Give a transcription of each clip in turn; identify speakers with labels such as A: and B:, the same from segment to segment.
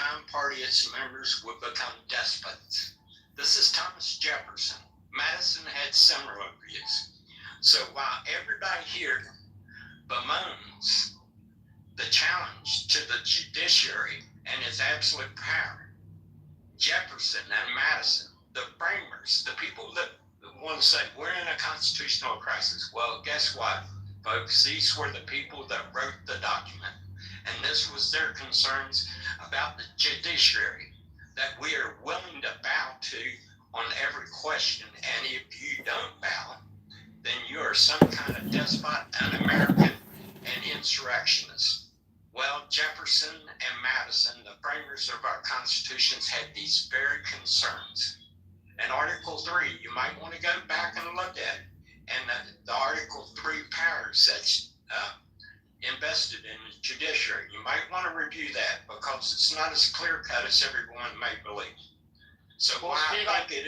A: time party its members would become despots. This is Thomas Jefferson. Madison had similar views. So while everybody here bemoans the challenge to the judiciary and its absolute power, Jefferson and Madison, the framers, the people that want to say we're in a constitutional crisis. Well, guess what, folks? These were the people that wrote the document. And this was their concerns about the judiciary, that we are willing to bow to on every question. And if you don't bow, then you are some kind of despot, an American, and insurrectionist. Well, Jefferson and Madison, the framers of our constitutions, had these very concerns. And Article 3, you might want to go back and look at it. And the Article 3 powers that's invested in the judiciary, you might want to review that because it's not as clear-cut as everyone may believe. So I think
B: I think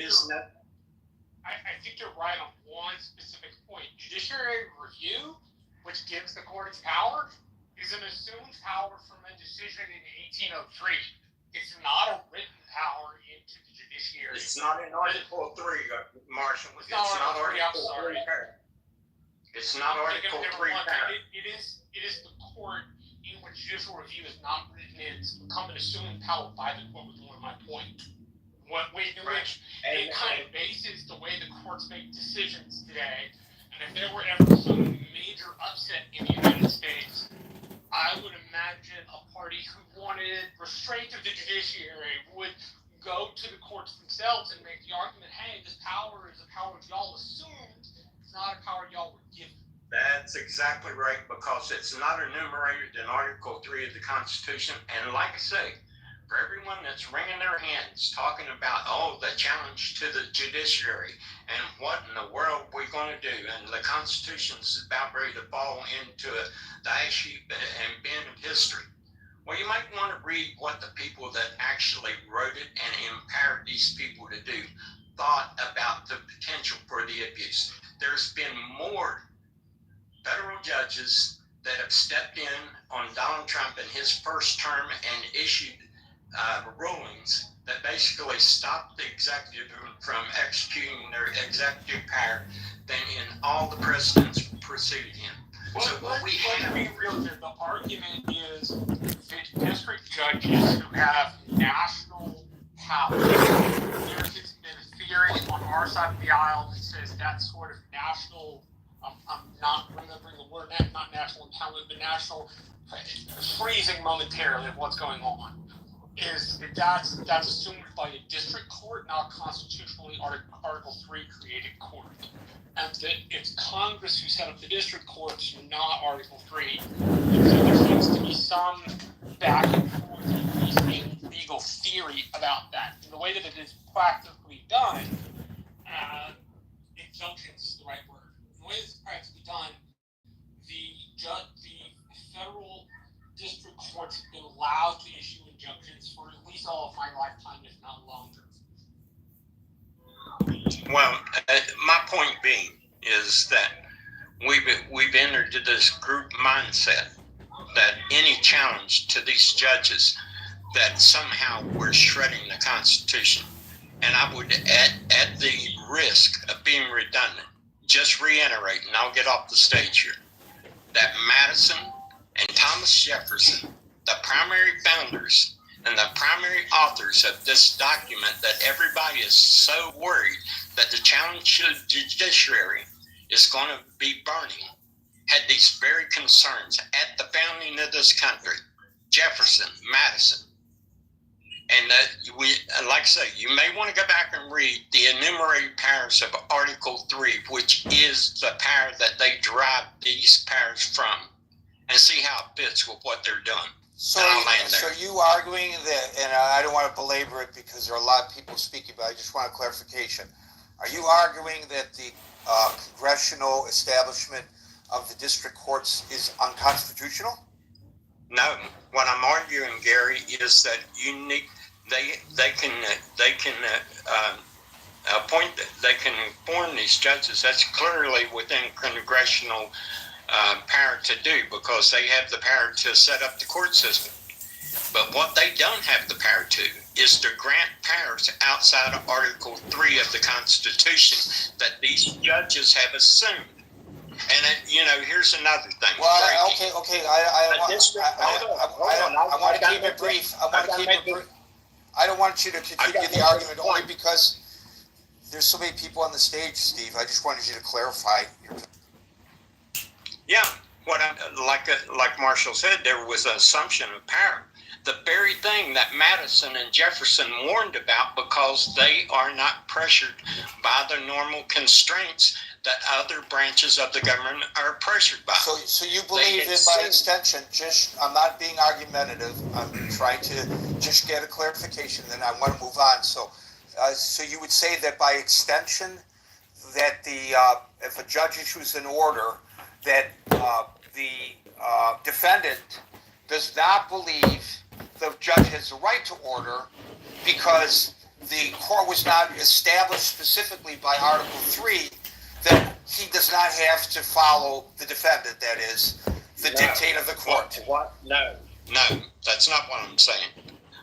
B: you're right on one specific point. Judiciary review, which gives the court its power, is an assumed power from a decision in 1803. It's not a written power into the judiciary.
A: It's not in Article 3, Marshall. It's not Article 3. It's not Article 3 power.
B: It is the court in which judicial review is not written in. It's become an assumed power by the court, was one of my points. Which it kind of bases the way the courts make decisions today. And if there were ever some major upset in the United States, I would imagine a party who wanted restraint of the judiciary would go to the courts themselves and make the argument, hey, this power is a power y'all assumed, it's not a power y'all were given.
A: That's exactly right, because it's not enumerated in Article 3 of the Constitution. And like I say, for everyone that's wringing their hands talking about, the challenge to the judiciary and what in the world we're going to do, and the Constitution's about ready to fall into the ash heap and bin of history. Well, you might want to read what the people that actually wrote it and empowered these people to do thought about the potential for the abuse. There's been more federal judges that have stepped in on Donald Trump in his first term and issued rulings that basically stopped the executive from executing their executive power than in all the presidents preceded him.
B: Well,
A: so what we have
B: to be real here, the argument is that district judges who have national power, there has been a theory on our side of the aisle that says that sort of national, I'm not remembering the word, not national empowerment, but national freezing momentarily of what's going on. Is that's assumed by a district court, not a constitutionally Article 3 created court. And that it's Congress who set up the district courts, not Article 3. And so there seems to be some back and forth in legal theory about that. And the way that it is practically done, injunctions is the right word. The way it's practically done, the federal district courts have been allowed to issue injunctions for at least all of my lifetime, if not longer.
A: Well, my point being is that we've entered this group mindset that any challenge to these judges, that somehow we're shredding the Constitution. And I would, at the risk of being redundant, just reiterate, and I'll get off the stage here, that Madison and Thomas Jefferson, the primary founders and the primary authors of this document that everybody is so worried that the challenge to the judiciary is going to be burning, had these very concerns at the founding of this country. Jefferson, Madison. And like I say, you may want to go back and read the enumerated powers of Article 3, which is the power that they derive these powers from, and see how it fits with what they're doing.
C: So you arguing that, and I don't want to belabor it because there are a lot of people speaking, but I just want a clarification. Are you arguing that the congressional establishment of the district courts is unconstitutional?
A: No. What I'm arguing, Gary, is that they can appoint, they can form these judges. That's clearly within congressional power to do, because they have the power to set up the court system. But what they don't have the power to is to grant powers outside of Article 3 of the Constitution that these judges have assumed. And here's another thing.
C: Well,
A: Frankie.
C: okay. I want to keep it brief. I don't want you to continue the argument only because there's so many people on the stage, Steve. I just wanted you to clarify your.
A: Yeah, like Marshall said, there was an assumption of power. The very thing that Madison and Jefferson warned about, because they are not pressured by the normal constraints that other branches of the government are pressured by.
C: So you believe that by extension, I'm not being argumentative, I'm trying to just get a clarification, then I want to move on. So you would say that by extension, that if a judge issues an order that the defendant does not believe the judge has the right to order because the court was not established specifically by Article 3, that he does not have to follow the defendant, that is, the dictate of the court.
A: What? No, that's not what I'm saying.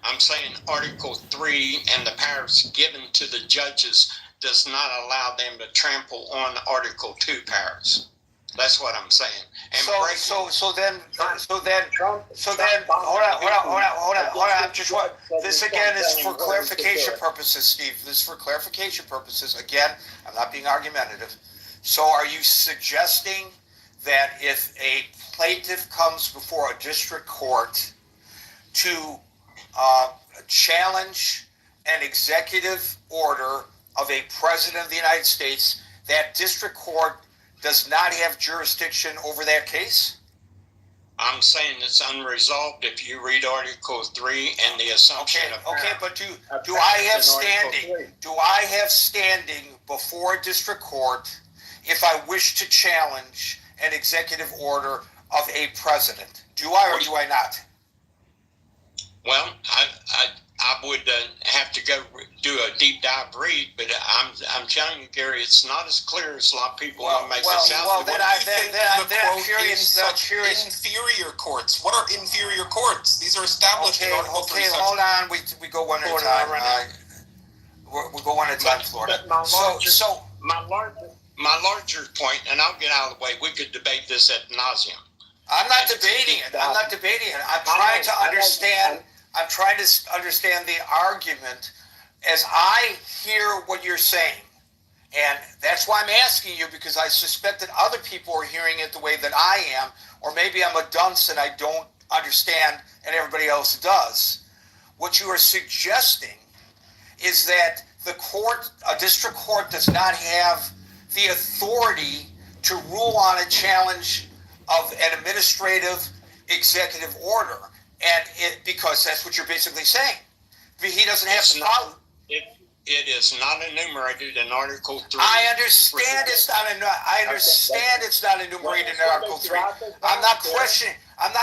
A: I'm saying Article 3 and the powers given to the judges does not allow them to trample on Article 2 powers. That's what I'm saying. And
C: so then, hold on. This again is for clarification purposes, Steve. This is for clarification purposes. Again, I'm not being argumentative. So are you suggesting that if a plaintiff comes before a district court to challenge an executive order of a president of the United States, that district court does not have jurisdiction over that case?
A: I'm saying it's unresolved if you read Article 3 and the assumption of power.
C: Okay, but do I have standing? Do I have standing before a district court if I wish to challenge an executive order of a president? Do I or do I not?
A: Well, I would have to go do a deep dive read, but I'm telling you, Gary, it's not as clear as a lot of people make it sound.
C: Well, then I'm curious.
D: Inferior courts. What are inferior courts? These are established in Article 3.
C: Okay, hold on. We go one at a time. We'll go one at a time, Florida.
A: My larger point, and I'll get out of the way. We could debate this ad nauseum.
C: I'm not debating it. I'm trying to understand. I'm trying to understand the argument as I hear what you're saying. And that's why I'm asking you, because I suspect that other people are hearing it the way that I am, or maybe I'm a dunce and I don't understand and everybody else does. What you are suggesting is that a district court does not have the authority to rule on a challenge of an administrative executive order. And because that's what you're basically saying. He doesn't have to follow.
A: It is not enumerated in Article 3.
C: I understand it's not enumerated in Article 3. I'm not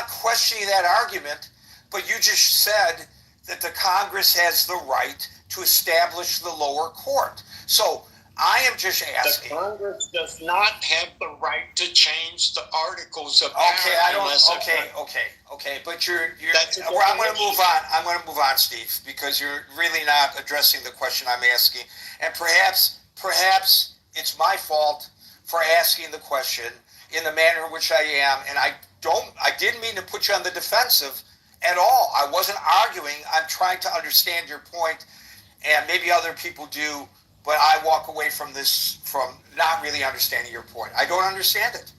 C: questioning that argument, but you just said that the Congress has the right to establish the lower court. So I am just asking.
A: The Congress does not have the right to change the articles of power.
C: Okay. But I'm going to move on. I'm going to move on, Steve, because you're really not addressing the question I'm asking. And perhaps it's my fault for asking the question in the manner in which I am. And I didn't mean to put you on the defensive at all. I wasn't arguing. I'm trying to understand your point, and maybe other people do. But I walk away from this from not really understanding your point. I don't understand it.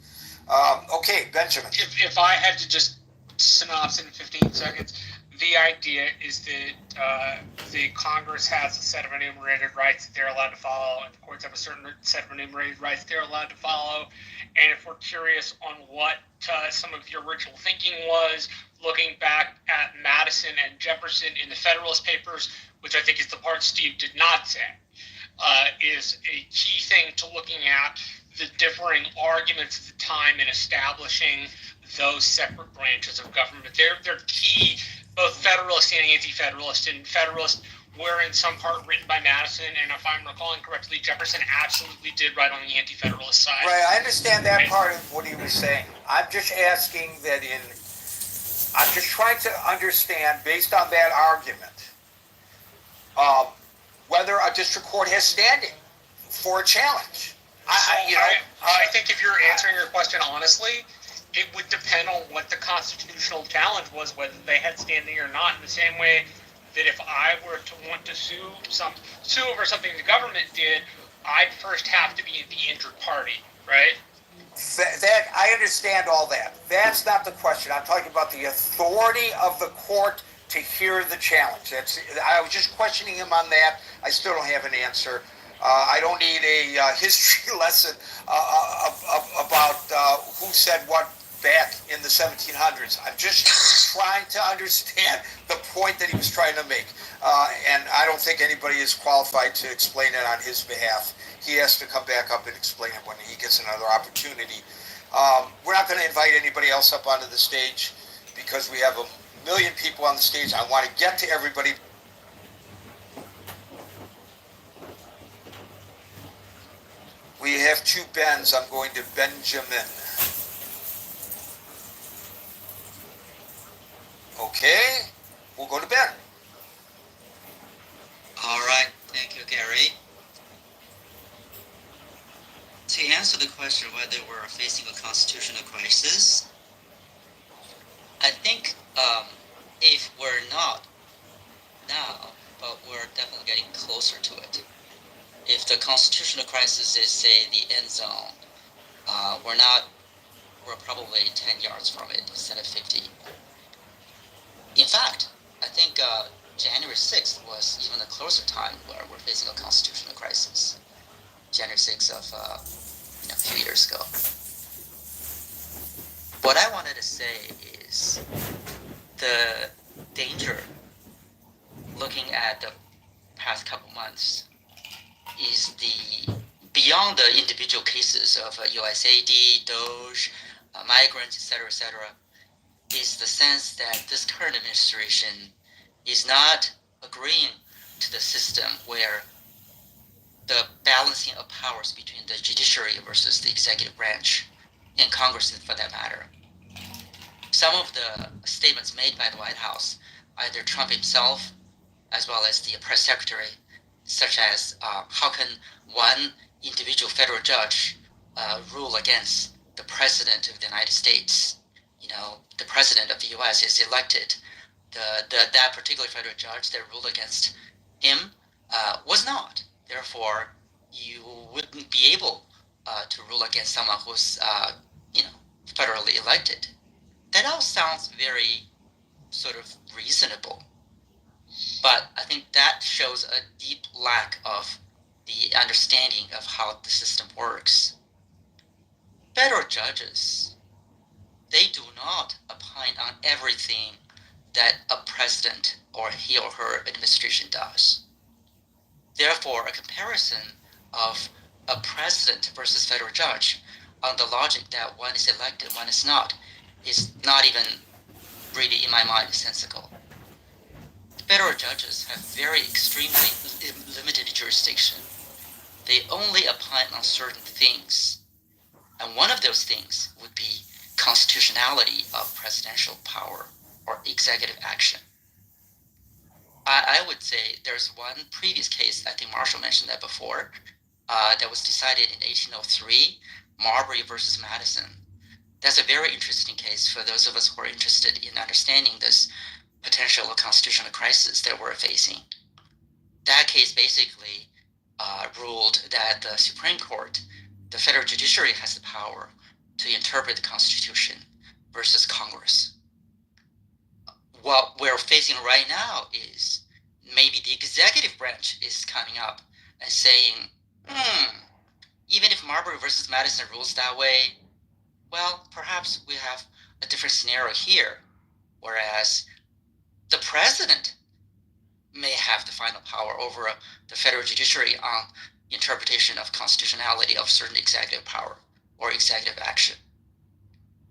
C: Okay, Benjamin.
B: If I had to just synopsis in 15 seconds, the idea is that the Congress has a set of enumerated rights that they're allowed to follow, and the courts have a certain set of enumerated rights they're allowed to follow. And if we're curious on what some of the original thinking was, looking back at Madison and Jefferson in the Federalist Papers, which I think is the part Steve did not say, is a key thing to looking at the differing arguments at the time in establishing those separate branches of government. They're key, both Federalist and Anti-Federalist. And Federalist were in some part written by Madison, and if I'm recalling correctly, Jefferson absolutely did write on the Anti-Federalist side.
C: Right, I understand that part of what he was saying. I'm just asking I'm just trying to understand, based on that argument, whether a district court has standing for a challenge.
B: I think if you're answering your question honestly, it would depend on what the constitutional challenge was, whether they had standing or not. In the same way that if I were to want to sue over something the government did, I'd first have to be the injured party, right?
C: That I understand all that. That's not the question. I'm talking about the authority of the court to hear the challenge. I was just questioning him on that. I still don't have an answer. I don't need a history lesson about who said what back in the 1700s. I'm just trying to understand the point that he was trying to make. And I don't think anybody is qualified to explain it on his behalf. He has to come back up and explain it when he gets another opportunity. We're not going to invite anybody else up onto the stage because we have a million people on the stage. I want to get to everybody. We have two Bens. I'm going to Benjamin. Okay, we'll go to Ben.
E: All right, thank you, Gary. To answer the question whether we're facing a constitutional crisis, I think if we're not now, but we're definitely getting closer to it. If the constitutional crisis is, say, the end zone, we're probably 10 yards from it instead of 50. In fact, I think January 6th was even a closer time where we're facing a constitutional crisis. January 6th of a few years ago. What I wanted to say is the danger looking at the past couple months is beyond the individual cases of USAID, DOGE, migrants, etc., is the sense that this current administration is not agreeing to the system where the balancing of powers between the judiciary versus the executive branch, and Congress for that matter. Some of the statements made by the White House, either Trump himself as well as the press secretary, such as how can one individual federal judge rule against the president of the United States? The president of the U.S. is elected. That particular federal judge that ruled against him was not. Therefore, you wouldn't be able to rule against someone who's, federally elected. That all sounds very sort of reasonable. But I think that shows a deep lack of the understanding of how the system works. Federal judges, they do not opine on everything that a president or he or her administration does. Therefore, a comparison of a president versus federal judge on the logic that one is elected, one is not even really, in my mind, sensical. Federal judges have very extremely limited jurisdiction. They only opine on certain things. And one of those things would be constitutionality of presidential power or executive action. I would say there's one previous case, I think Marshall mentioned that before, that was decided in 1803, Marbury versus Madison. That's a very interesting case for those of us who are interested in understanding this potential constitutional crisis that we're facing. That case basically ruled that the Supreme Court, the federal judiciary, has the power to interpret the Constitution versus Congress. What we're facing right now is maybe the executive branch is coming up and saying, even if Marbury versus Madison rules that way, well, perhaps we have a different scenario here, whereas the president may have the final power over the federal judiciary on interpretation of constitutionality of certain executive power or executive action.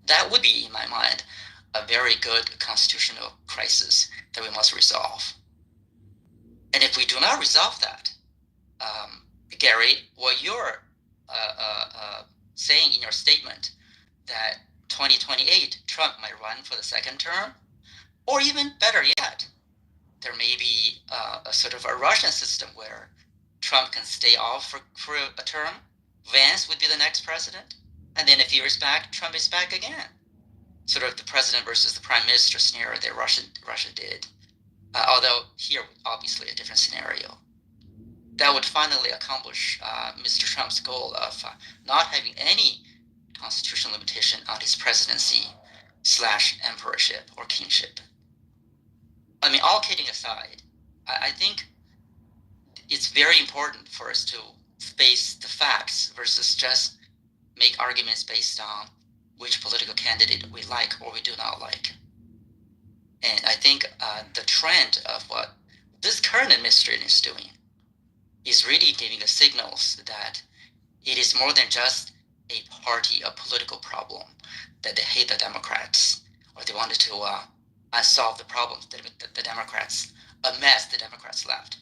E: That would be, in my mind, a very good constitutional crisis that we must resolve. And if we do not resolve that, Gary, what you're saying in your statement that 2028 Trump might run for the second term, or even better yet, there may be a sort of a Russian system where Trump can stay off for a term. Vance would be the next president, and then a few years back, Trump is back again. Sort of the president versus the prime minister scenario that Russia did. Although here, obviously, a different scenario. That would finally accomplish Mr. Trump's goal of not having any constitutional limitation on his presidency / emperorship or kingship. I mean, all kidding aside, I think it's very important for us to face the facts versus just make arguments based on which political candidate we like or we do not like. And I think the trend of what this current administration is doing is really giving us signals that it is more than just a party, a political problem, that they hate the Democrats, or they wanted to unsolve the problems that the Democrats, a mess the Democrats left.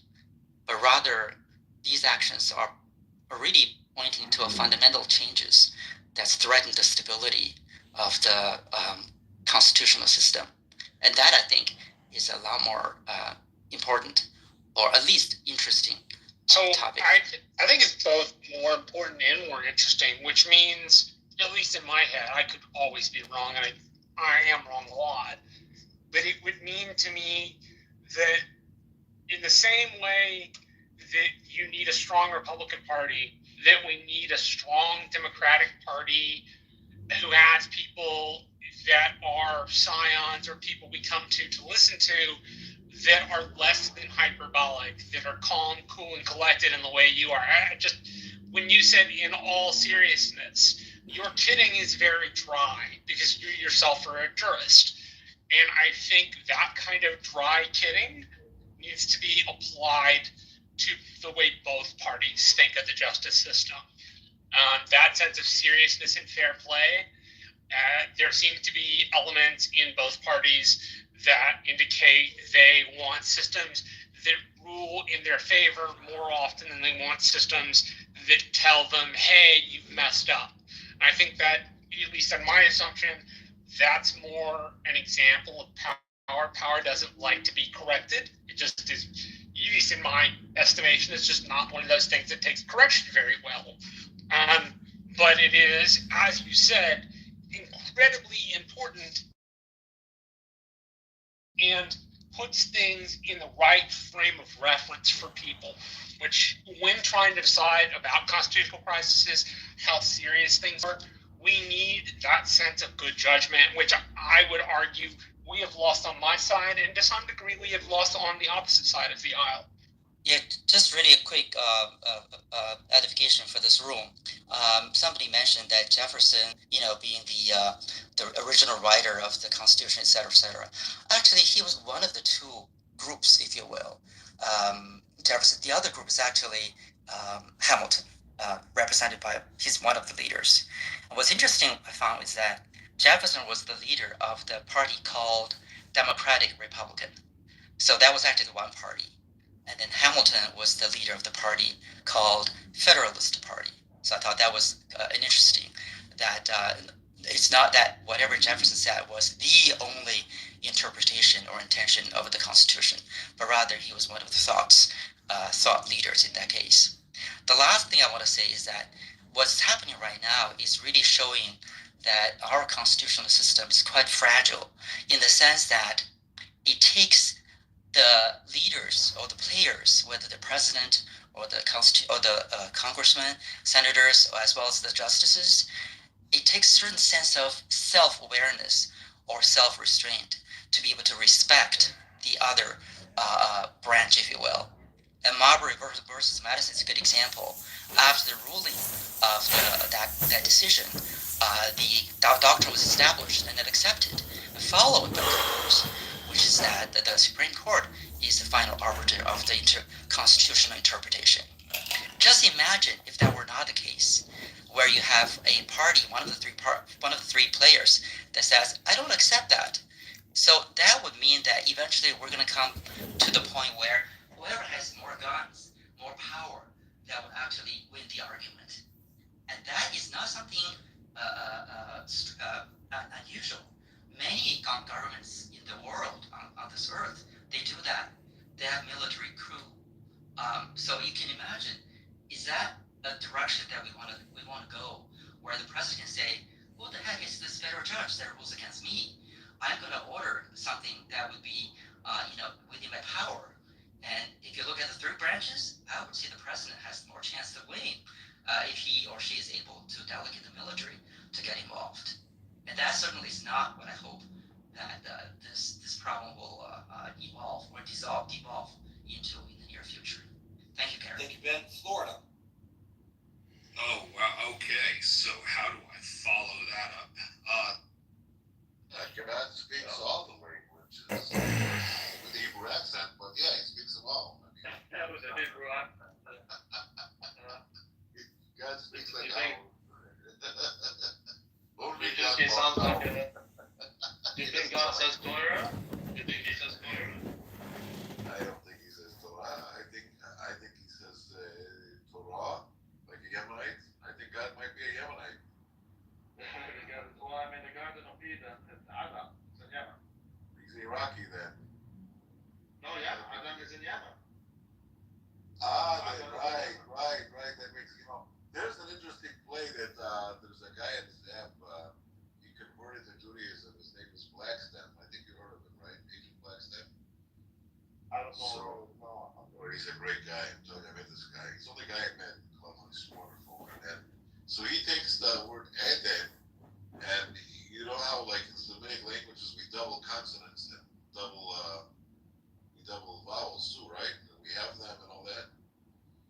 E: But rather, these actions are really pointing to a fundamental changes that's threatened the stability of the constitutional system. And that, I think, is a lot more important, or at least interesting topic.
B: I think it's both more important and more interesting, which means, at least in my head, I could always be wrong, and I am wrong a lot, but it would mean to me that in the same way that you need a strong Republican Party, that we need a strong Democratic Party who has people that are scions or people we come to listen to that are less than hyperbolic, that are calm, cool, and collected in the way you are. When you said in all seriousness, your kidding is very dry because you yourself are a jurist. And I think that kind of dry kidding needs to be applied to the way both parties think of the justice system. That sense of seriousness and fair play, there seem to be elements in both parties that indicate they want systems that rule in their favor more often than they want systems that tell them, hey, you've messed up. And I think that, at least in my assumption, that's more an example of power. Power doesn't like to be corrected. It just is, at least in my estimation, it's just not one of those things that takes correction very well. But it is, as you said, incredibly important and puts things in the right frame of reference for people, which when trying to decide about constitutional crises, how serious things are, we need that sense of good judgment, which I would argue we have lost on my side, and to some degree we have lost on the opposite side of the aisle.
E: Yeah, just really a quick edification for this room. Somebody mentioned that Jefferson, being the original writer of the Constitution, et cetera, et cetera. Actually, he was one of the two groups, if you will. Jefferson. The other group is actually Hamilton, represented by, he's one of the leaders. And what's interesting, I found, is that Jefferson was the leader of the party called Democratic Republican. So that was actually the one party. And then Hamilton was the leader of the party called Federalist Party. So I thought that was interesting, that it's not that whatever Jefferson said was the only interpretation or intention of the Constitution, but rather he was one of the thought leaders in that case. The last thing I want to say is that what's happening right now is really showing that our constitutional system is quite fragile, in the sense that it takes the leaders or the players, whether the president or the congressmen, senators, as well as the justices, it takes a certain sense of self-awareness or self-restraint to be able to respect the other branch, if you will. And Marbury versus Madison is a good example. After the ruling of that decision, the doctrine was established and then accepted, followed by Congress, which is that the Supreme Court is the final arbiter of the constitutional interpretation. Just imagine if that were not the case, where you have a party, one of the three players, that says, "I don't accept that." So that would mean that eventually we're going to come to the point where whoever has more guns, more power, that would actually win the argument, and that is not something unusual. Many governments in the world on this earth, they do that. So you can imagine, is that a direction that we want to go, where the president can say, "What the heck is this federal judge that rules against me? I'm going to order something that would be, within my power." And if you look at the three branches, I would say the president has more chance to win if he or she is able to delegate the military to get involved. And that certainly is not what I hope that this problem will evolve or devolve into in the near future. Thank you, Karen.
C: Thank you, Ben. Florida.
F: Oh, wow. Okay. So how do I follow that up?
G: I cannot speak all the languages with the Hebrew accent, but yeah, he speaks them all. I mean,
B: That was a Hebrew accent.
G: God speaks like
B: You think-
G: Only
B: You
G: God
B: think he sounds
G: knows.
B: like a... You think God says Torah? You think he says Torah?
G: I don't think he says Torah. I think he says Torah, like a Yemenite. I think God might be a Yemenite.
B: Well, I'm in the Garden of Eden. It's Adam. It's in Yemen.
G: He's Iraqi then.
B: No, yeah, Adam is in Yemen.
G: Right. That makes you know. There's an interesting play that there's a guy at this app. He converted to Judaism. His name is Blackstem. I think you heard of him, right? Agent Blackstem.
B: I don't
G: So-
B: know.
G: He's a great guy. I'm telling you, I met this guy. He's the only guy I met in club. He's wonderful. And so he takes the word Eden, and you know how like in Semitic languages we double consonants and we double vowels too, right? And we have them and all that.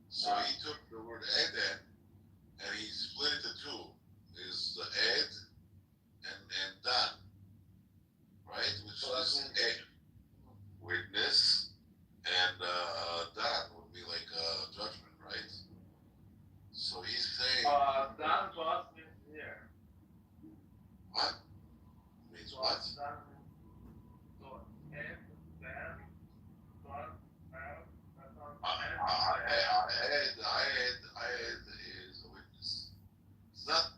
G: So he took the word Eden and he split it to two. Is the Ed and Dan, right? Which is Ed, witness, and Dan would be like judgment, right? So he's saying
B: Dan to us means here.
G: what? Means what?
B: Dan means so Ed, Dan, God,
G: I is a witness. It's not.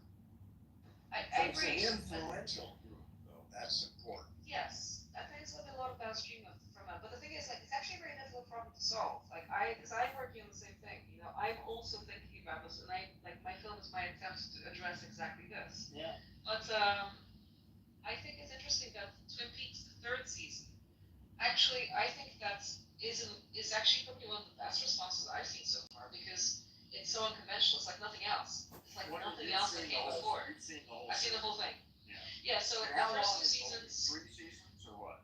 H: I agree.
C: Influential group, though. That's important.
H: Yes, I think it's going to be a lot of downstream from it. But the thing is, like, it's actually a very difficult problem to solve. Like, because I'm working on the same thing. You know, I'm also thinking about this, and my film is my attempt to address exactly this.
B: Yeah.
H: But I think it's interesting that Twin Peaks, the third season, actually, I think is actually probably one of the best responses I've seen so far because it's so unconventional. It's like nothing else. It's like nothing else that came before. I've seen the whole thing. Yeah. So the first 2 seasons.
B: 3 seasons or what?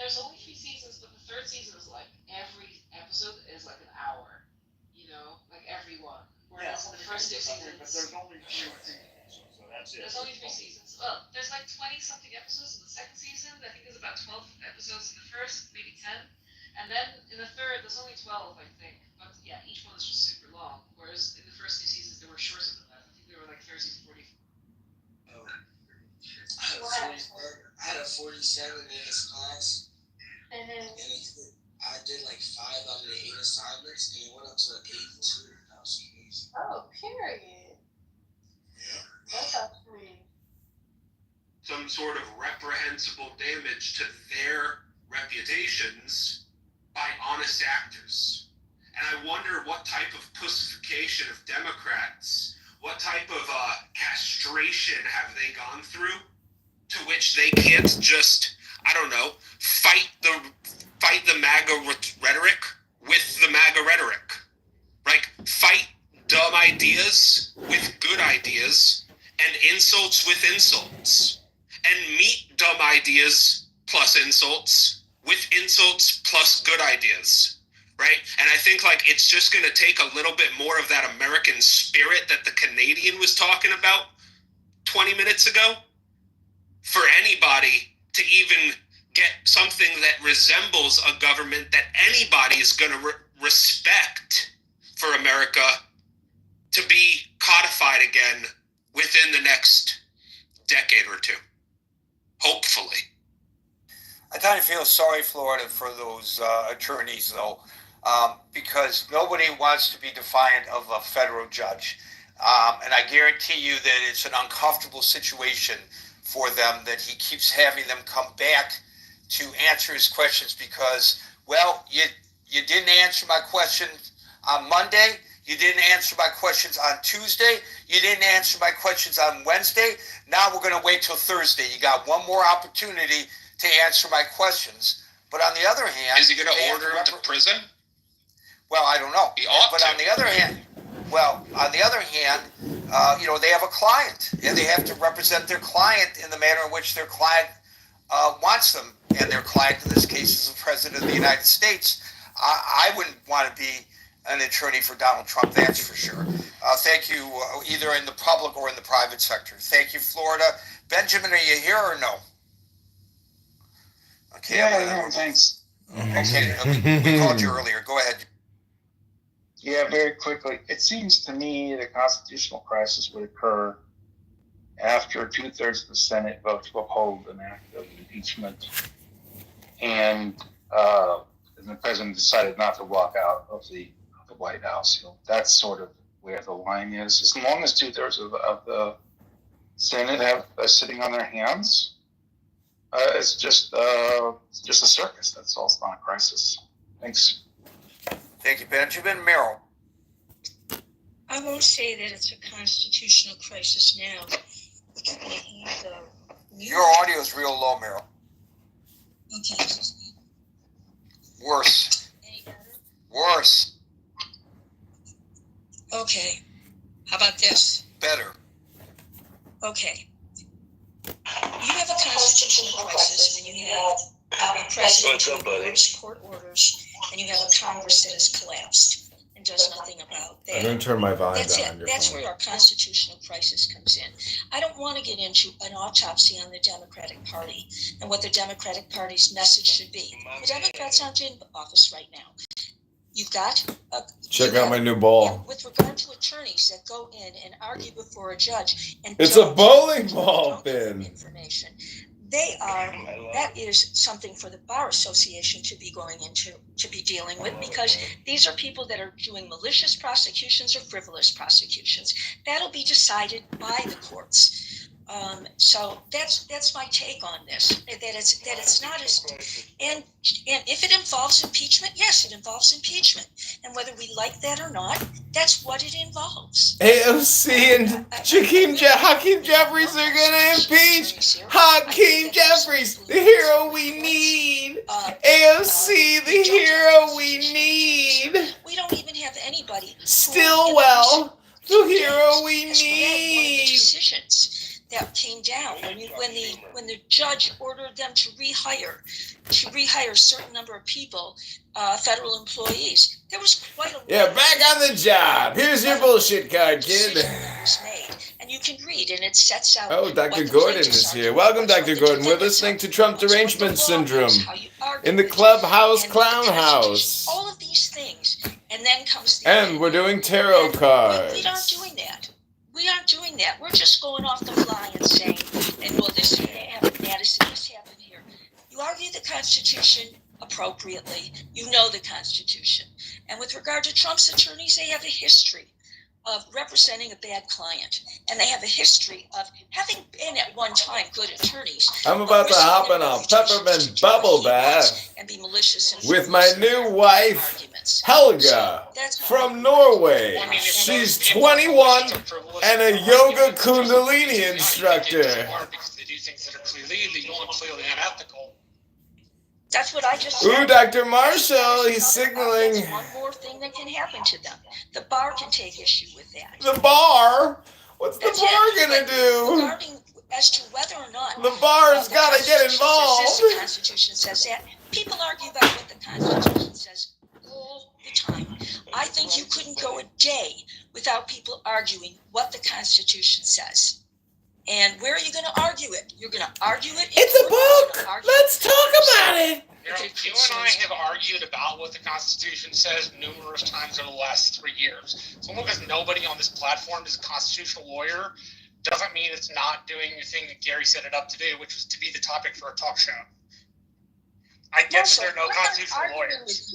H: There's only 3 seasons, but the third season is like every episode is like an hour. You know, like every one. Whereas in the first 2 seasons.
B: But there's only 3 seasons, so that's it.
H: There's only 3 seasons. Well, there's like 20 something episodes in the second season. I think there's about 12 episodes in the first, maybe 10. And then in the third, there's only 12, I think. But yeah, each one is just super long. Whereas in the first 2 seasons, they were shorter than that. I think they were like 30, 40.
I: I had a 47 minutes class,
H: And then.
I: and I did like 5 out of the 8 assignments, and it went up to 82. That was crazy.
H: Oh, period.
I: Yeah.
H: That's actually.
F: Some sort of reprehensible damage to their reputations by honest actors. And I wonder what type of pussification of Democrats, what type of castration have they gone through to which they can't just, I don't know, fight the MAGA rhetoric with the MAGA rhetoric. Like, fight dumb ideas with good ideas and insults with insults. And meet dumb ideas plus insults with insults plus good ideas, right? And I think like it's just going to take a little bit more of that American spirit that the Canadian was talking about 20 minutes ago for anybody to even get something that resembles a government that anybody is going to respect for America to be codified again within the next decade or two. Hopefully.
C: I kind of feel sorry, Florida, for those attorneys, though, because nobody wants to be defiant of a federal judge. And I guarantee you that it's an uncomfortable situation for them, that he keeps having them come back to answer his questions because, well, you didn't answer my question on Monday. You didn't answer my questions on Tuesday. You didn't answer my questions on Wednesday. Now we're going to wait till Thursday. You got one more opportunity to answer my questions. But on the other hand...
D: Is he going to order him to prison?
C: Well, I don't know.
D: He ought
C: but
D: to.
C: on the other hand, they have a client, and they have to represent their client in the manner in which their client wants them. And their client, in this case, is the President of the United States. I wouldn't want to be an attorney for Donald Trump, that's for sure. Thank you, either in the public or in the private sector. Thank you, Florida. Benjamin, are you here or no? Okay.
J: Yeah, thanks.
C: Okay, we called you earlier. Go ahead.
J: Yeah, very quickly. It seems to me the constitutional crisis would occur after 2/3 of the Senate vote to uphold an act of impeachment, and the president decided not to walk out of the White House. That's sort of where the line is. As long as 2/3 of the Senate have sitting on their hands, it's just a circus. That's all. It's not a crisis. Thanks.
C: Thank you, Benjamin. Merrill.
K: I won't say that it's a constitutional crisis now.
C: Your audio is real low, Merrill.
K: Okay.
C: Worse.
K: Any better?
C: Worse.
K: Okay. How about this?
C: Better.
K: Okay. You have a constitutional crisis when you have a president who ignores court orders, and you have a Congress that has collapsed and does nothing about that.
L: I'm going to turn my volume
K: That's
L: down.
K: it. That's where our constitutional crisis comes in. I don't want to get into an autopsy on the Democratic Party and what the Democratic Party's message should be. The Democrats aren't in office right now. You've got
L: Check out my new ball.
K: With regard to attorneys that go in and argue before a judge, and
L: It's a bowling ball bin.
K: Information. That is something for the Bar Association to be going into, to be dealing with, because these are people that are doing malicious prosecutions or frivolous prosecutions. That'll be decided by the courts. So that's my take on this. That it's not as, and if it involves impeachment, yes, it involves impeachment, and whether we like that or not, that's what it involves.
L: AOC and Hakeem Jeffries are gonna impeach Hakeem Jeffries, the hero we need. AOC, the hero we need.
K: We don't even have anybody.
L: Stillwell, the hero we need.
K: Decisions that came down when the judge ordered them to rehire a certain number of people, federal employees. There was quite a
L: back on the job. Here's your bullshit card, kid.
K: Was made, and you can read, and it sets out.
L: Oh, Dr. Gordon is here. Welcome, Dr. Gordon. We're listening to Trump derangement syndrome in the Clubhouse Clown House.
K: All of these things, and then comes the.
L: And we're doing tarot cards.
K: We aren't doing that. We aren't doing that. We're just going off the fly and saying, and well, this happened, Madison, this happened here. You argue the Constitution appropriately. You know the Constitution. And with regard to Trump's attorneys, they have a history of representing a bad client. And they have a history of having been at one time good attorneys.
L: I'm about to hop in a peppermint bubble bath
K: and be malicious
L: with my new wife, Helga, from Norway. She's 21 and a yoga kundalini instructor.
B: Because they do things that are clearly illegal and clearly unethical.
K: That's what I just said.
L: Ooh, Dr. Marshall, he's signaling.
K: That's one more thing that can happen to them. The bar can take issue with that.
L: The bar? What's the bar gonna do?
K: Regarding as to whether or not
L: the bar's gotta get involved.
K: The Constitution says that. People argue about what the Constitution says all the time. I think you couldn't go a day without people arguing what the Constitution says. And where are you going to argue it? You're going to argue it?
L: It's a book! Let's talk about it!
B: You and I have argued about what the Constitution says numerous times over the last 3 years. So long as nobody on this platform is a constitutional lawyer, doesn't mean it's not doing the thing that Gary set it up to do, which was to be the topic for a talk show. I get that there are no constitutional lawyers.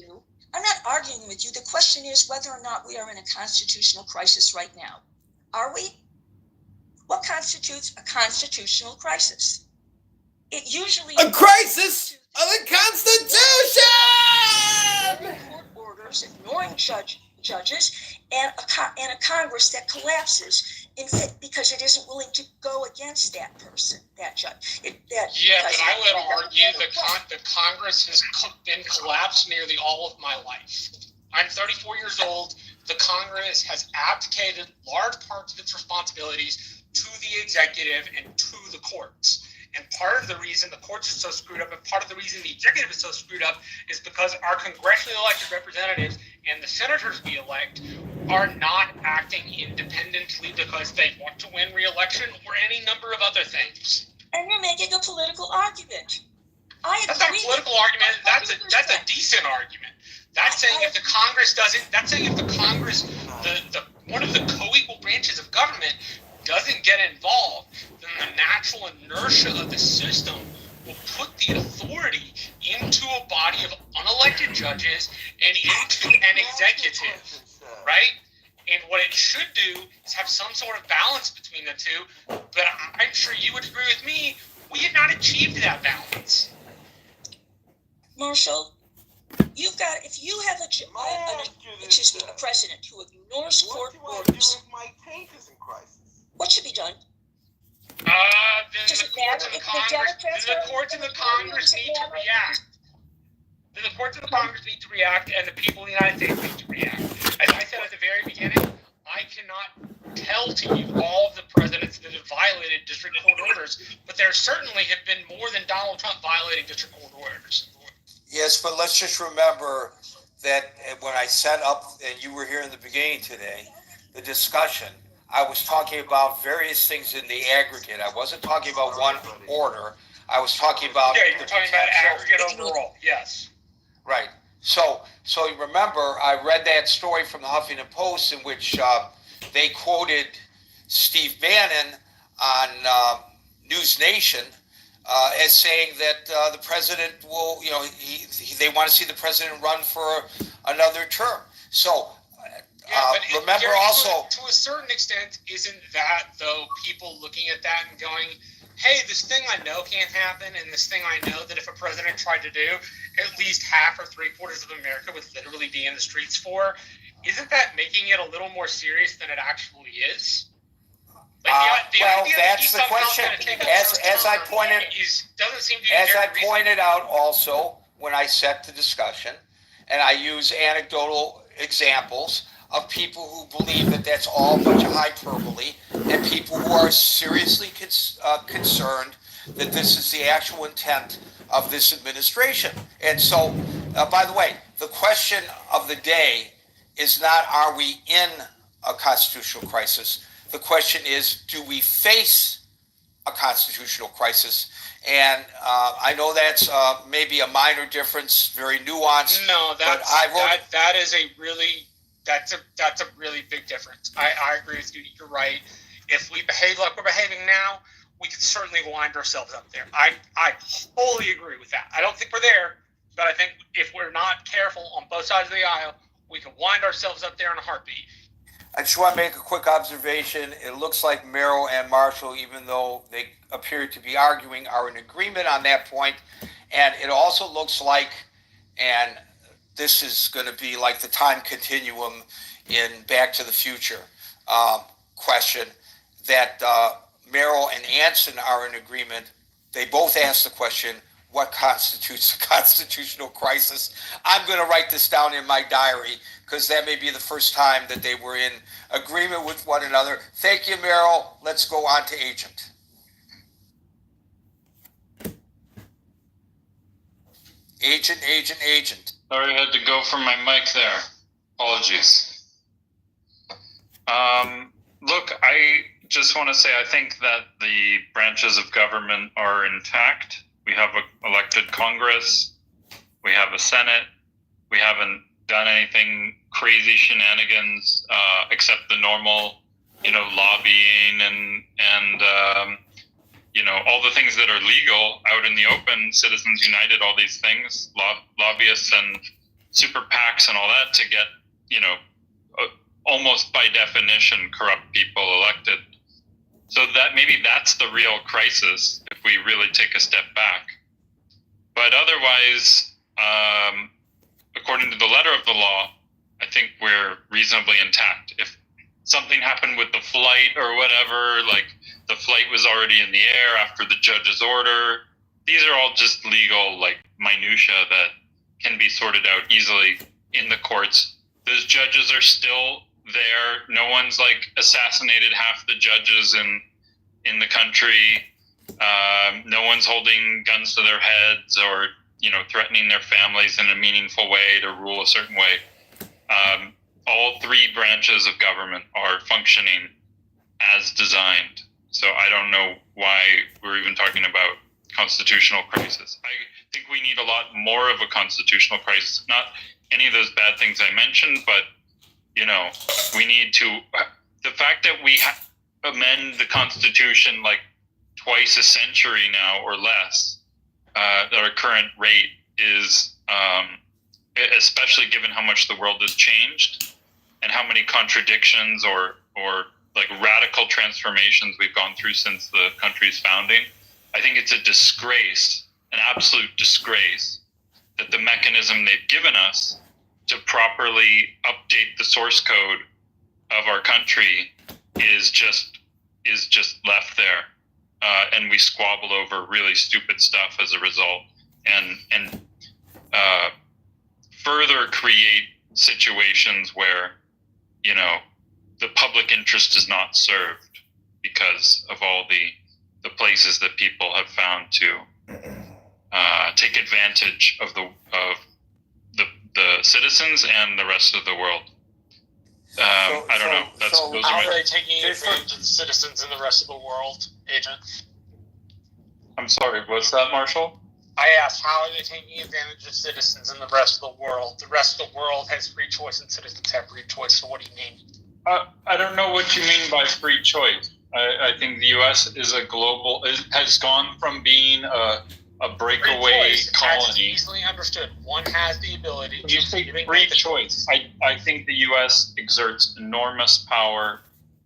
K: I'm not arguing with you. The question is whether or not we are in a constitutional crisis right now. Are we? What constitutes a constitutional crisis? It usually
L: a crisis of the Constitution.
K: Court orders, ignoring judge judges and a Congress that collapses because it isn't willing to go against that person, that judge.
B: But I would argue the Congress has been collapsed nearly all of my life. I'm 34 years old. The Congress has abdicated large parts of its responsibilities to the executive and to the courts. And part of the reason the courts are so screwed up and part of the reason the executive is so screwed up is because our congressionally elected representatives and the senators we elect are not acting independently because they want to win re-election or any number of other things.
K: And you're making a political argument.
B: That's not a political argument. That's a decent argument. That's saying if the Congress doesn't. That's saying if the Congress, the one of the co-equal branches of government, doesn't get involved, then the natural inertia of the system will put the authority into a body of unelected judges and into an executive, right? And what it should do is have some sort of balance between the two. But I'm sure you would agree with me. We have not achieved that balance.
K: Marshall, if you have a president who ignores court orders,
M: my tank is in crisis.
K: what should be done?
B: Then the courts in the Congress need to react. Then the courts in the Congress need to react, and the people of the United States need to react. As I said at the very beginning, I cannot tell to you all of the presidents that have violated district court orders, but there certainly have been more than Donald Trump violating district court orders.
C: Yes, but let's just remember that when I set up, and you were here in the beginning today, the discussion, I was talking about various things in the aggregate. I wasn't talking about one order. I was talking about
B: you're talking about aggregate overall. Yes.
C: Right. So you remember, I read that story from the Huffington Post in which they quoted Steve Bannon on News Nation as saying that the president will, they want to see the president run for another term. So. Remember also,
B: to a certain extent, isn't that though people looking at that and going, hey, this thing I know can't happen, and this thing I know that if a president tried to do, at least half or 3/4 of America would literally be in the streets for, isn't that making it a little more serious than it actually is?
C: That's the question. As I pointed out also when I set the discussion, and I use anecdotal examples of people who believe that that's all a bunch of hyperbole, and people who are seriously concerned that this is the actual intent of this administration. And so, by the way, the question of the day is not, are we in a constitutional crisis? The question is, do we face a constitutional crisis? And I know that's maybe a minor difference, very nuanced.
B: No, that's a really big difference. I agree with you. You're right. If we behave like we're behaving now, we could certainly wind ourselves up there. I wholly agree with that. I don't think we're there, but I think if we're not careful on both sides of the aisle, we can wind ourselves up there in a heartbeat.
C: I just want to make a quick observation. It looks like Merrill and Marshall, even though they appear to be arguing, are in agreement on that point. And it also looks like, and this is going to be like the time continuum in Back to the Future question, that Merrill and Anson are in agreement. They both asked the question, what constitutes a constitutional crisis? I'm going to write this down in my diary because that may be the first time that they were in agreement with one another. Thank you, Merrill. Let's go on to Agent. Agent.
N: Sorry, I had to go from my mic there. Apologies. Look, I just want to say I think that the branches of government are intact. We have an elected Congress. We have a Senate. We haven't done anything crazy shenanigans except the normal, lobbying and all the things that are legal out in the open, Citizens United, all these things, lobbyists and super PACs and all that to get, almost by definition, corrupt people elected. So that maybe that's the real crisis if we really take a step back. But otherwise, according to the letter of the law, I think we're reasonably intact. If something happened with the flight or whatever, like the flight was already in the air after the judge's order, these are all just legal, like, minutia that can be sorted out easily in the courts. Those judges are still there. No one's like assassinated half the judges in the country. No one's holding guns to their heads or, you know, threatening their families in a meaningful way to rule a certain way. All three branches of government are functioning as designed. So I don't know why we're even talking about constitutional crisis. I think we need a lot more of a constitutional crisis. Not any of those bad things I mentioned, but, you know, we need to... The fact that we amend the Constitution like twice a century now or less, at our current rate is, especially given how much the world has changed and how many contradictions or like radical transformations we've gone through since the country's founding. I think it's a disgrace, an absolute disgrace, that the mechanism they've given us to properly update the source code of our country is just left there. And we squabble over really stupid stuff as a result, and further create situations where, you know, the public interest is not served because of all the places that people have found to take advantage of the citizens and the rest of the world. I don't know. Those
B: How
N: are
B: are
N: my...
B: they taking advantage of the citizens in the rest of the world, Agent?
N: I'm sorry, what's that, Marshall?
B: I asked, how are they taking advantage of citizens in the rest of the world? The rest of the world has free choice and citizens have free choice, so what do you mean?
N: I don't know what you mean by free choice. I think the U.S. is a global... has gone from being a breakaway colony.
B: That's easily understood. One has the ability to...
N: You say free choice. I think the U.S. exerts enormous power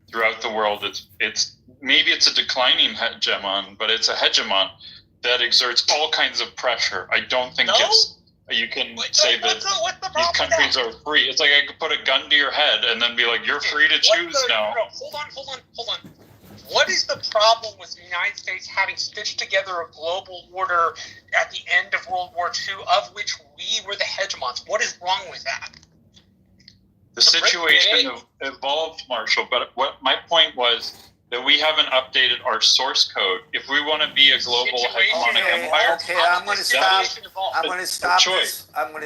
N: throughout the world. It's maybe it's a declining hegemon, but it's a hegemon that exerts all kinds of pressure. I don't think you can say that these countries are free. It's like I could put a gun to your head and then be like, you're free to choose now.
B: No, hold on. What is the problem with the United States having stitched together a global order at the end of World War II, of which we were the hegemons? What is wrong with that?
N: The situation evolved, Marshall, but what my point was that we haven't updated our source code. If we want to be a global hegemonic empire,
C: I'm going to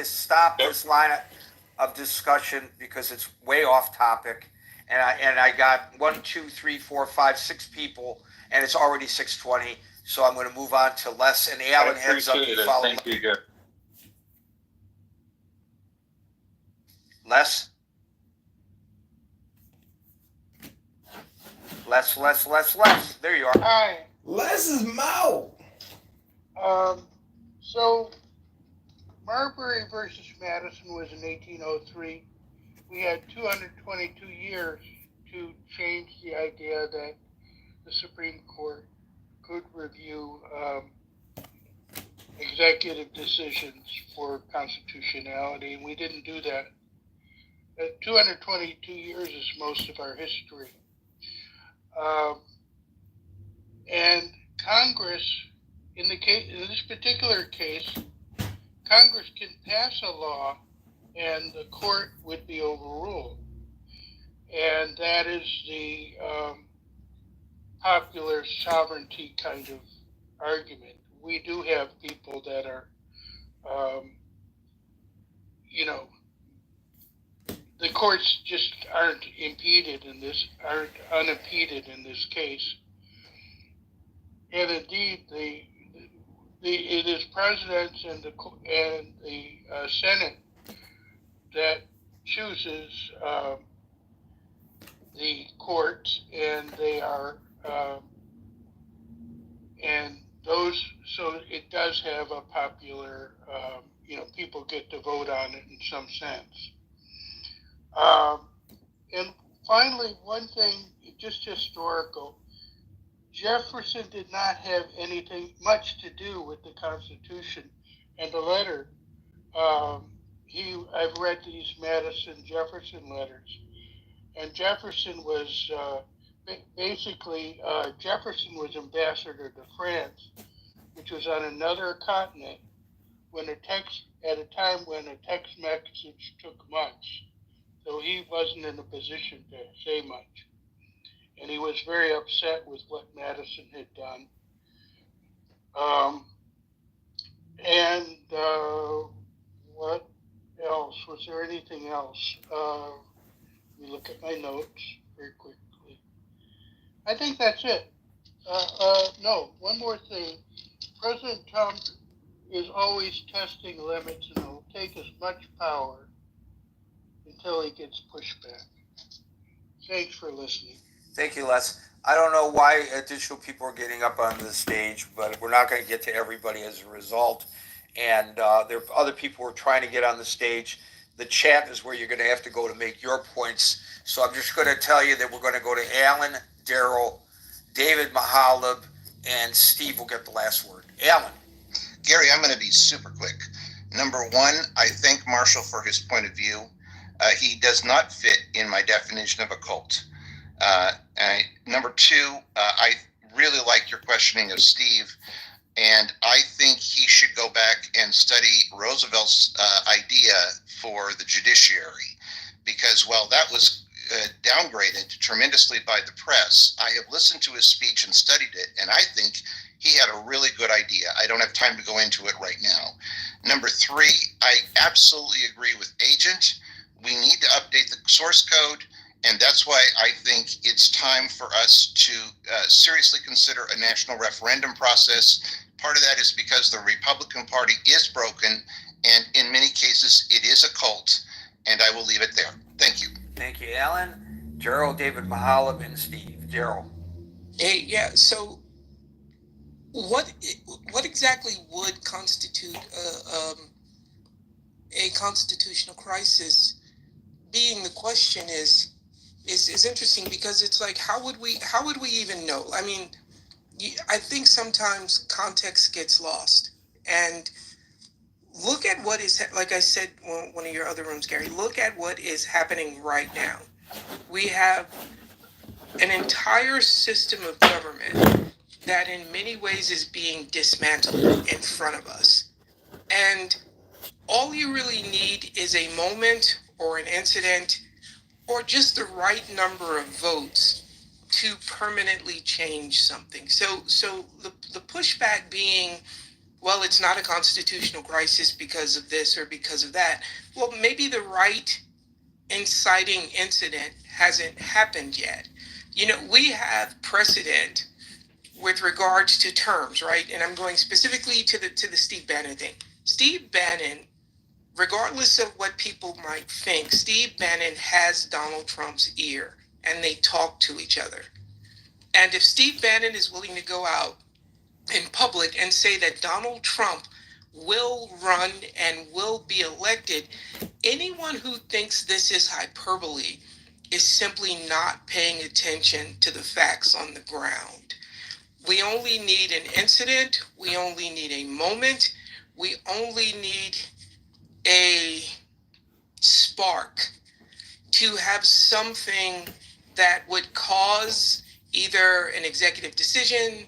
C: stop this line of discussion because it's way off topic. And I got 1, 2, 3, 4, 5, 6 people, and it's already 6:20. So I'm going to move on to Les and Alan. Heads up.
N: Thank you, Gary.
C: Les. There you are.
L: Hi. Les is Mao.
M: So Marbury versus Madison was in 1803. We had 222 years to change the idea that the Supreme Court could review executive decisions for constitutionality, and we didn't do that. 222 years is most of our history. And Congress, in this particular case, Congress can pass a law and the court would be overruled. And that is the popular sovereignty kind of argument. We do have people that are, the courts just aren't unimpeded in this case. And indeed, it is presidents and the Senate that chooses the courts, and they are so it does have a popular, people get to vote on it in some sense. And finally, one thing, just historical, Jefferson did not have anything much to do with the Constitution, and the letter I've read these Madison Jefferson letters, and Jefferson was basically Jefferson was ambassador to France, which was on another continent at a time when a text message took months. So he wasn't in a position to say much. And he was very upset with what Madison had done. What else? Was there anything else? Let me look at my notes very quickly. I think that's it. No, one more thing. President Trump is always testing limits and will take as much power until he gets pushback. Thanks for listening.
C: Thank you, Les. I don't know why additional people are getting up on the stage, but we're not going to get to everybody as a result. And there are other people who are trying to get on the stage. The chat is where you're going to have to go to make your points. So I'm just going to tell you that we're going to go to Alan, Daryl, David Mahalib, and Steve will get the last word. Alan.
O: Gary, I'm going to be super quick. Number one, I thank Marshall for his point of view. He does not fit in my definition of a cult. Number two, I really like your questioning of Steve, and I think he should go back and study Roosevelt's idea for the judiciary, because while that was downgraded tremendously by the press, I have listened to his speech and studied it, and I think he had a really good idea. I don't have time to go into it right now. Number three, I absolutely agree with Agent. We need to update the source code, and that's why I think it's time for us to seriously consider a national referendum process. Part of that is because the Republican Party is broken, and in many cases it is a cult, and I will leave it there. Thank you.
C: Thank you, Alan, Gerald, David Mahalib, and Steve. Gerald.
P: Hey, yeah, so what exactly would constitute a constitutional crisis? Being the question is interesting, because it's like, how would we even know? I mean, I think sometimes context gets lost. And look at what is, like I said, one of your other rooms, Gary, look at what is happening right now. We have an entire system of government that in many ways is being dismantled in front of us. And all you really need is a moment or an incident or just the right number of votes to permanently change something. So the pushback being, well, it's not a constitutional crisis because of this or because of that. Well, maybe the right inciting incident hasn't happened yet. You know, we have precedent with regards to terms, right? And I'm going specifically to the Steve Bannon thing. Steve Bannon, regardless of what people might think, Steve Bannon has Donald Trump's ear, and they talk to each other. And if Steve Bannon is willing to go out in public and say that Donald Trump will run and will be elected, anyone who thinks this is hyperbole is simply not paying attention to the facts on the ground. We only need an incident. We only need a moment. We only need a spark to have something that would cause either an executive decision,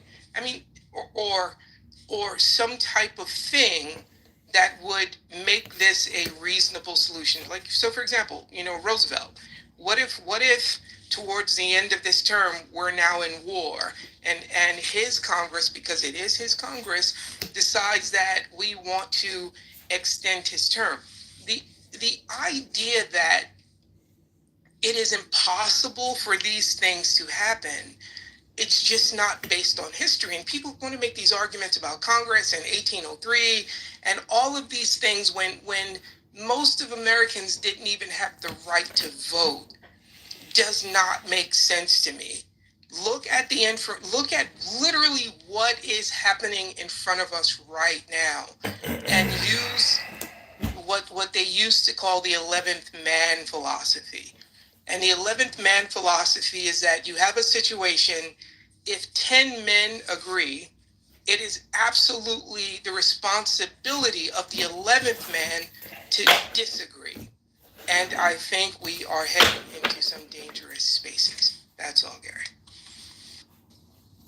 P: or some type of thing that would make this a reasonable solution. Like, so for example, Roosevelt, what if towards the end of this term, we're now in war, and his Congress, because it is his Congress, decides that we want to extend his term. The idea that it is impossible for these things to happen, it's just not based on history. And people want to make these arguments about Congress and 1803 and all of these things when most of Americans didn't even have the right to vote. Does not make sense to me. Look at literally what is happening in front of us right now, and use what they used to call the 11th man philosophy. And the 11th man philosophy is that you have a situation, if 10 men agree, it is absolutely the responsibility of the 11th man to disagree. And I think we are heading into some dangerous spaces. That's all, Gary.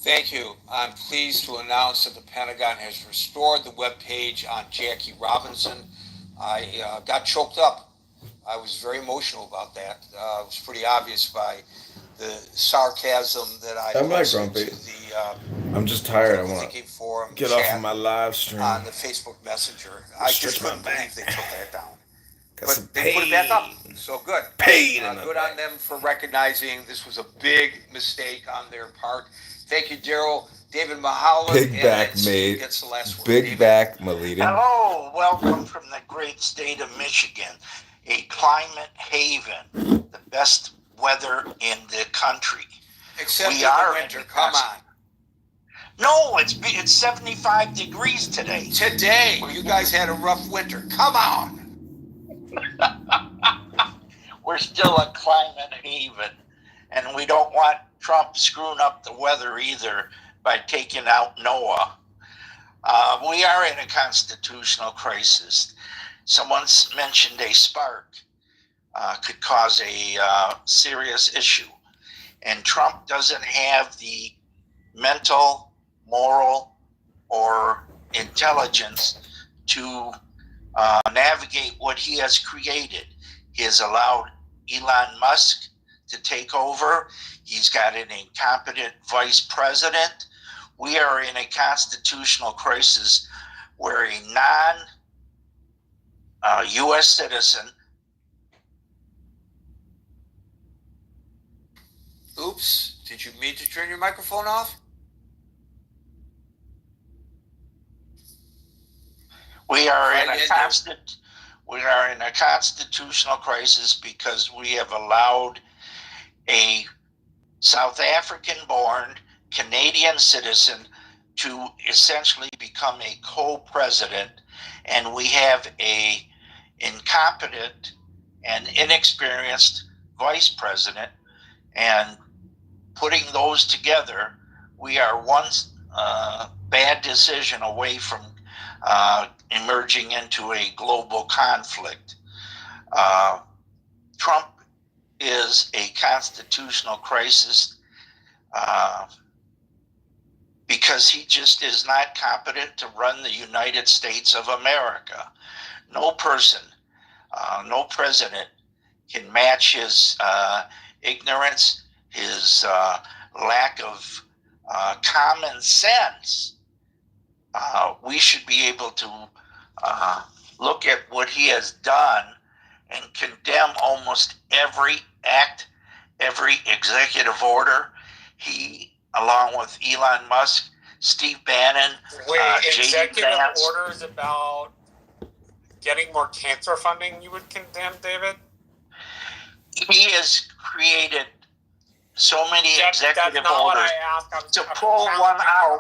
C: Thank you. I'm pleased to announce that the Pentagon has restored the webpage on Jackie Robinson. I got choked up. I was very emotional about that. It was pretty obvious by the sarcasm that I
L: I'm not
C: posted
L: grumpy.
C: to the
L: I'm just tired. I want
C: Thinking Forum
L: to get off
C: chat
L: of my live stream.
C: on the Facebook Messenger. I
L: Stretch
C: just
L: my
C: couldn't
L: back.
C: believe they took that down.
L: Got
C: But
L: some
C: they put it back up.
L: pain.
C: So good.
L: Pain in my
C: Good
L: back.
C: on them for recognizing this was a big mistake on their part. Thank you, Daryl. David Mahalan.
L: Big back,
C: Steve
L: mate.
C: gets the last word.
L: Big
C: David?
L: back, Melita.
Q: Hello, welcome from the great state of Michigan, a climate haven, the best weather in the country.
C: Except
Q: We
C: in the
Q: are
C: winter.
Q: in the
C: Come on.
Q: No, it's 75 degrees today.
C: Today, you guys had a rough winter. Come on.
Q: We're still a climate haven, and we don't want Trump screwing up the weather either by taking out NOAA. We are in a constitutional crisis. Someone mentioned a spark could cause a serious issue, and Trump doesn't have the mental, moral, or intelligence to navigate what he has created. He has allowed Elon Musk to take over. He's got an incompetent vice president. We are in a constitutional crisis where a non-U.S. citizen.
C: Oops, did you mean to turn your microphone off?
Q: We are in a constitutional crisis because we have allowed a South African-born Canadian citizen to essentially become a co-president, and we have a incompetent and inexperienced vice president, and putting those together, we are one bad decision away from emerging into a global conflict. Trump is a constitutional crisis because he just is not competent to run the United States of America. No person, no president can match his ignorance, his lack of common sense. We should be able to look at what he has done and condemn almost every act, every executive order. He, along with Elon Musk, Steve Bannon,
B: executive orders about getting more cancer funding you would condemn, David?
Q: He has created so many executive
B: that's not
Q: orders
B: what I asked.
Q: to pull one out.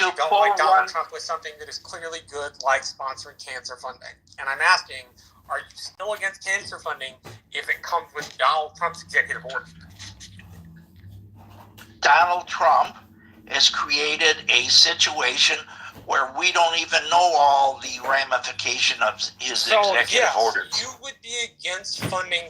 B: You don't like Donald Trump with something that is clearly good, like sponsoring cancer funding. And I'm asking, are you still against cancer funding if it comes with Donald Trump's executive order?
Q: Donald Trump has created a situation where we don't even know all the ramification of his executive orders.
B: You would be against funding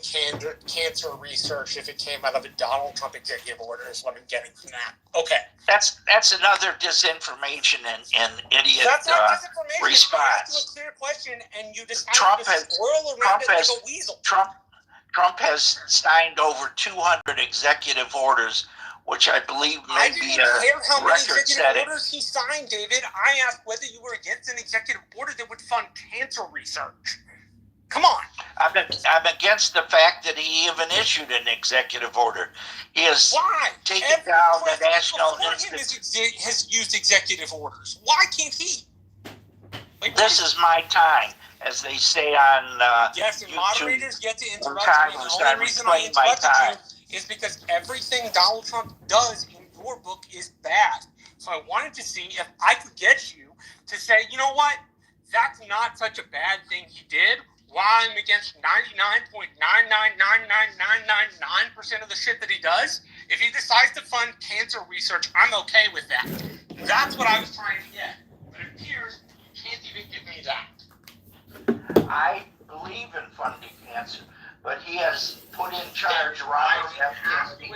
B: cancer research if it came out of a Donald Trump executive order, is what I'm getting from that. Okay.
Q: That's another disinformation and idiot
B: That's not disinformation.
Q: response.
B: I asked you a clear question, and you decided to swirl around it like a weasel.
Q: Trump has signed over 200 executive orders, which I believe may be a
B: how many
Q: record
B: executive
Q: setting.
B: orders he signed, David. I asked whether you were against an executive order that would fund cancer research. Come on.
Q: I'm against the fact that he even issued an executive order. He has taken down the National Institute.
B: Has used executive orders. Why can't he?
Q: This is my time, as they say on
B: yes, and
Q: YouTube.
B: moderators get to interrupt me. The only reason I interrupted you is because everything Donald Trump does in your book is bad. So I wanted to see if I could get you to say, you know what? That's not such a bad thing he did. Why I'm against 99.9999999% of the shit that he does. If he decides to fund cancer research, I'm okay with that. That's what I was trying to get. But it appears you can't even give me that.
Q: I believe in funding cancer, but he has put in charge Robert F. Kennedy.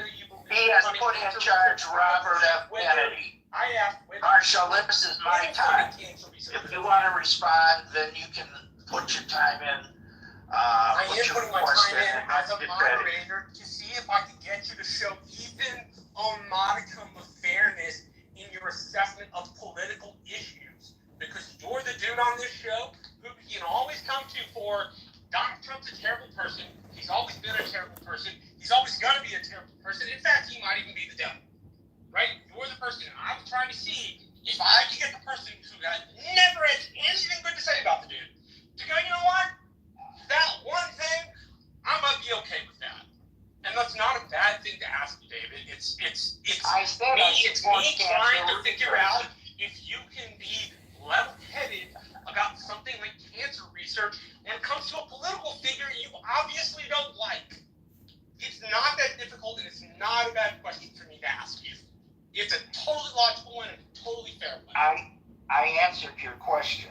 Q: He has put in charge Robert F. Kennedy. Marshall, this is my time. If you want to respond, then you can put your time in.
B: I am
Q: Put your
B: putting my
Q: request
B: time in
Q: and
B: as a
Q: get ready.
B: moderator to see if I can get you to show even a modicum of fairness in your assessment of political issues. Because you're the dude on this show who you can always come to for Donald Trump's a terrible person. He's always been a terrible person. He's always going to be a terrible person. In fact, he might even be the devil. Right? You're the person I was trying to see if I could get the person who never had anything good to say about the dude to go, you know what? That one thing, I might be okay with that. And that's not a bad thing to ask you, David. It's me trying to figure out if you can be level-headed about something like cancer research when it comes to a political figure you obviously don't like. It's not that difficult, and it's not a bad question for me to ask you. It's a totally logical one and a totally fair one.
Q: I answered your question.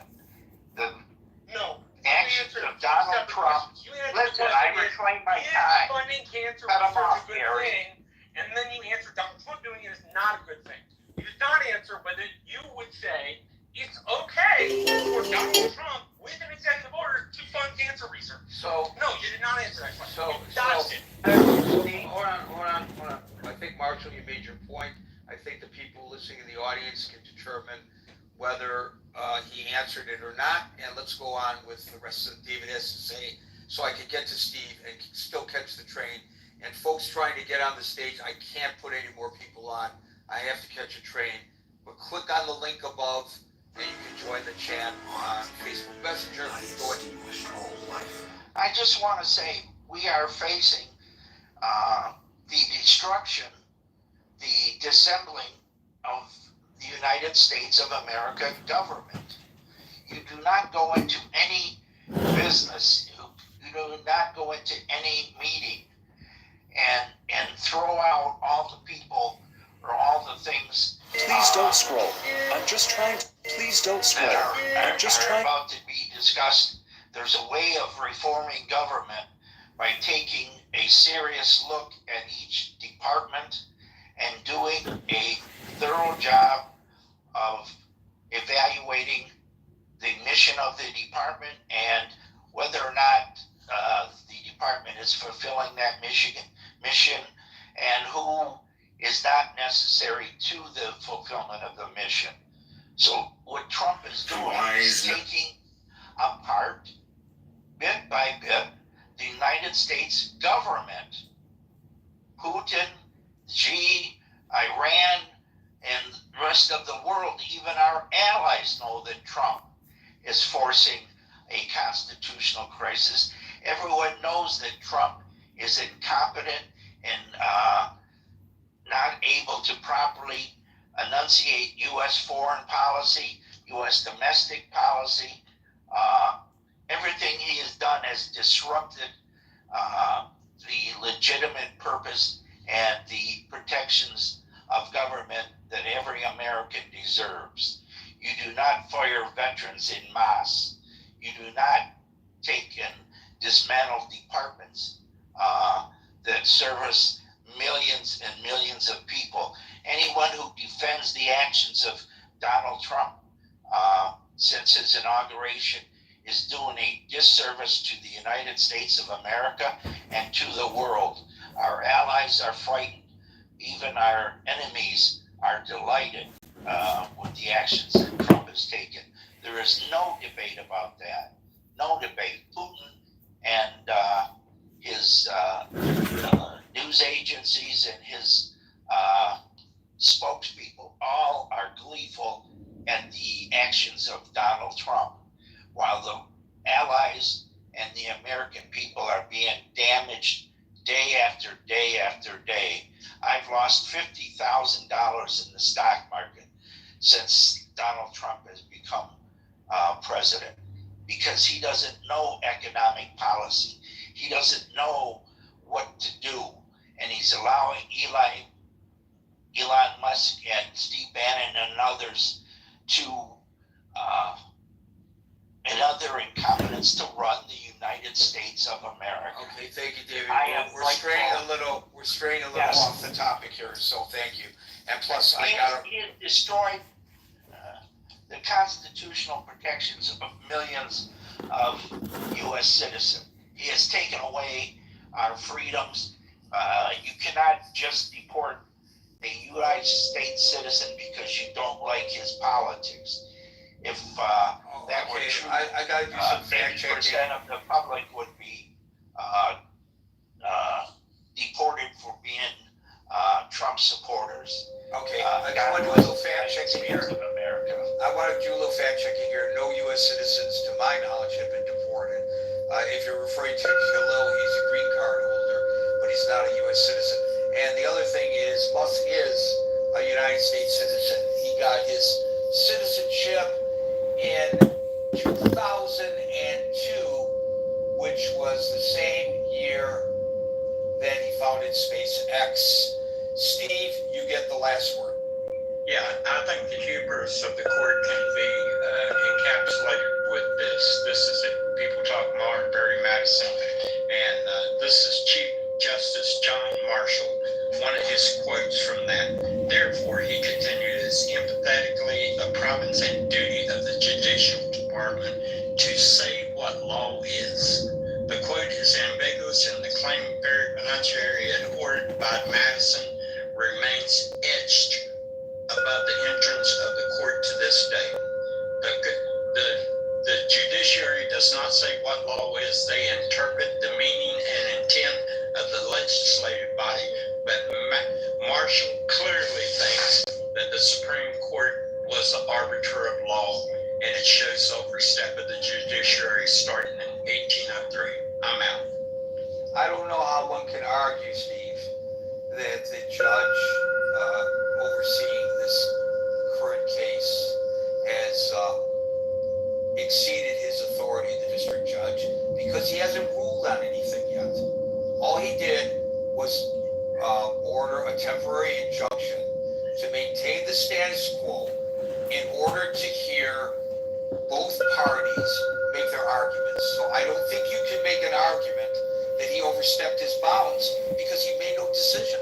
B: No.
Q: Actions of Donald Trump. Listen, I reclaim my time.
B: Funding cancer
Q: Cut him
B: research
Q: off,
B: a good
Q: Gary.
B: thing, and then you answer Donald Trump doing it is not a good thing. You did not answer whether you would say it's okay for Donald Trump with an executive order to fund cancer research.
C: So
B: No, you did not answer that question.
C: So,
B: You dodged it.
C: hold on. I think, Marshall, you made your point. I think the people listening in the audience can determine whether he answered it or not. And let's go on with the rest of David has to say, so I can get to Steve and still catch the train. And folks trying to get on the stage, I can't put any more people on. I have to catch a train. But click on the link above, and you can join the chat on Facebook Messenger. Go ahead.
Q: I just want to say we are facing the destruction, the dissembling of the United States of America government. You do not go into any business, you do not go into any meeting and throw out all the people or all the things.
R: Please don't scroll. I'm just trying to. Please don't scroll. I'm just trying.
Q: About to be discussed. There's a way of reforming government by taking a serious look at each department and doing a thorough job of evaluating the mission of the department and whether or not the department is fulfilling that mission and who is not necessary to the fulfillment of the mission. So what Trump is doing is taking apart, bit by bit, the United States government. Putin, Xi, Iran, and the rest of the world, even our allies, know that Trump is forcing a constitutional crisis. Everyone knows that Trump is incompetent and not able to properly enunciate U.S. foreign policy, U.S. domestic policy. Everything he has done has disrupted the legitimate purpose and the protections of government that every American deserves. You do not fire veterans en masse. You do not take and dismantle departments that service millions and millions of people. Anyone who defends the actions of Donald Trump since his inauguration is doing a disservice to the United States of America and to the world. Our allies are frightened. Even our enemies are delighted with the actions that Trump has taken. There is no debate about that. No debate. Putin and his news agencies and his spokespeople all are gleeful at the actions of Donald Trump, while the allies and the American people are being damaged day after day after day. I've lost $50,000 in the stock market since Donald Trump has become president, because he doesn't know economic policy. He doesn't know what to do, and he's allowing Elon Musk and Steve Bannon and others to and other incompetents to run
C: know, we're straying a little
Q: Yes.
C: off the topic here, so thank you. And plus, I got
Q: He has destroyed the constitutional protections of millions of U.S. citizens. He has taken away our freedoms. You cannot just deport a United States citizen because you don't like his politics. If that were true,
C: I gotta do some fact checking.
Q: 80% of the public would be deported for being Trump supporters.
C: Okay, I want to do a little fact checking here.
Q: Of America.
C: I want to do a little fact checking here. No U.S. citizens, to my knowledge, have been deported. If you're referring to Khalil, he's a green card holder, but he's not a U.S. citizen. And the other thing is, Musk is a United States citizen. He got his citizenship in 2002, which was the same year that he founded SpaceX. Steve, you get the last word.
A: Yeah, I think the hubris of the court can be encapsulated with this. This is it. People talk Marbury Madison, and this is Chief Justice John Marshall, one of his quotes from that. Therefore, he continued, it is empathetically the province and duty of the Judicial Department to say what law is. The quote is ambiguous, and the claim very enunciatory adorned by Madison remains etched above the entrance of the court to this day. The judiciary does not say what law is. They interpret the meaning and intent of the legislative body, but Marshall clearly thinks that the Supreme Court was the arbiter of law, and it shows overstep of the judiciary starting in 1803. I'm out.
C: I don't know how one can argue, Steve, that the judge overseeing this current case has exceeded his authority, the district judge, because he hasn't ruled on anything yet. All he did was order a temporary injunction to maintain the status quo in order to hear both parties make their arguments. So I don't think you can make an argument that he overstepped his bounds because he made no decision.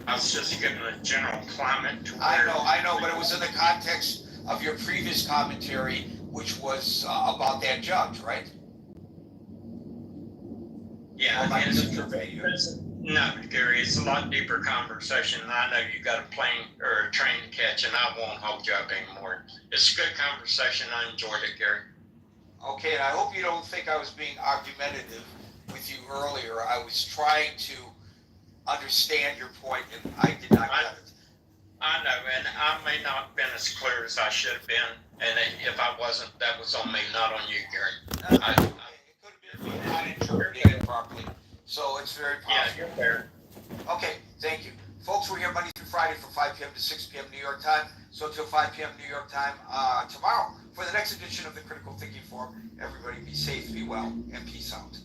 A: I was just giving a general climate to
C: I know, but it was in the context of your previous commentary, which was about that judge, right?
A: Yeah, no, Gary, it's a lot deeper conversation. I know you got a plane or a train to catch, and I won't hold you up anymore. It's a good conversation. I enjoyed it, Gary.
C: Okay, and I hope you don't think I was being argumentative with you earlier. I was trying to understand your point, and I did not get it.
A: I know, and I may not have been as clear as I should have been, and if I wasn't, that was on me, not on you, Gary.
C: It could have been not interpreting it properly, so it's very possible.
A: Yeah, you're fair.
C: Okay, thank you. Folks, we're here Monday through Friday from 5 p.m. to 6 p.m. New York time, so until 5 p.m. New York time tomorrow for the next edition of the Critical Thinking Forum. Everybody be safe, be well, and peace out.